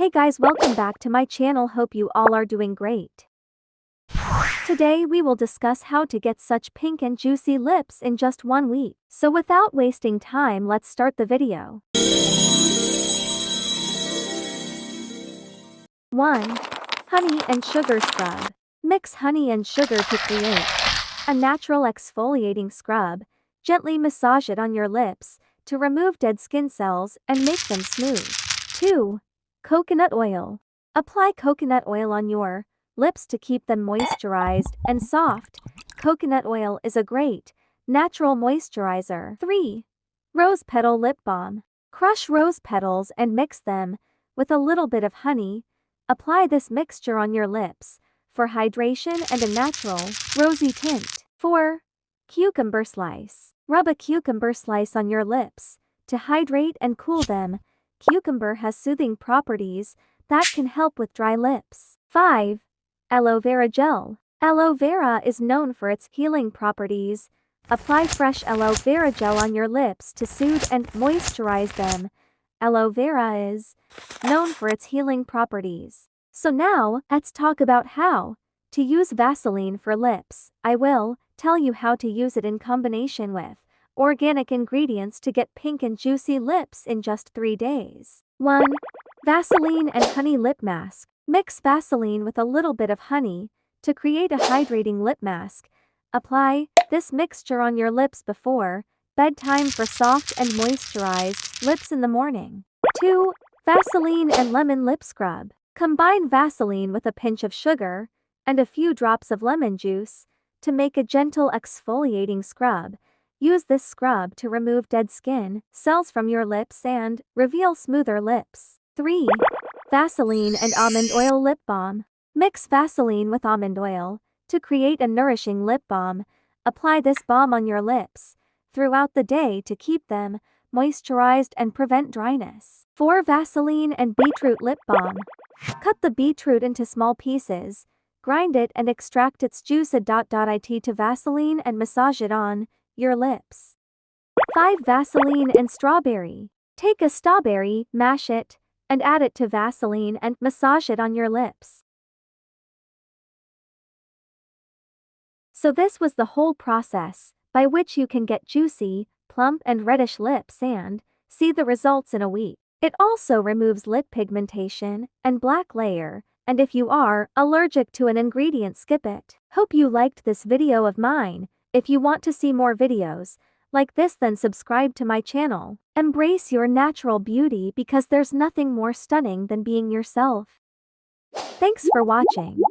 Hey guys, welcome back to my channel. Hope you all are doing great. Today we will discuss how to get such pink and juicy lips in just 1 week. So without wasting time, let's start the video. 1. Honey and sugar scrub. Mix honey and sugar to create a natural exfoliating scrub. Gently massage it on your lips to remove dead skin cells and make them smooth. 2. Coconut oil. Apply coconut oil on your lips to keep them moisturized and soft. Coconut oil is a great natural moisturizer. 3. Rose petal lip balm. Crush rose petals and mix them with a little bit of honey. Apply this mixture on your lips for hydration and a natural, rosy tint. 4. Cucumber slice. Rub a cucumber slice on your lips to hydrate and cool them. Cucumber has soothing properties that can help with dry lips. 5. Aloe vera gel. Aloe vera is known for its healing properties. Apply fresh aloe vera gel on your lips to soothe and moisturize them. Aloe vera is known for its healing properties. So now, let's talk about how to use Vaseline for lips. I will tell you how to use it in combination with organic ingredients to get pink and juicy lips in just 3 days. 1. Vaseline and honey lip mask. Mix Vaseline with a little bit of honey to create a hydrating lip mask. Apply this mixture on your lips before bedtime for soft and moisturized lips in the morning. 2. Vaseline and lemon lip scrub. Combine Vaseline with a pinch of sugar and a few drops of lemon juice to make a gentle exfoliating scrub. Use this scrub to remove dead skin cells from your lips and reveal smoother lips. 3. Vaseline and almond oil lip balm. Mix Vaseline with almond oil to create a nourishing lip balm. Apply this balm on your lips throughout the day to keep them moisturized and prevent dryness. 4. Vaseline and beetroot lip balm. Cut the beetroot into small pieces, grind it and extract its juice. It to Vaseline and massage it on your lips. 5. Vaseline and strawberry. Take a strawberry, mash it, and add it to Vaseline and massage it on your lips. So this was the whole process by which you can get juicy, plump and reddish lips and see the results in a week. It also removes lip pigmentation and black layer, and if you are allergic to an ingredient, skip it. Hope you liked this video of mine. If you want to see more videos like this, then subscribe to my channel. Embrace your natural beauty because there's nothing more stunning than being yourself. Thanks for watching.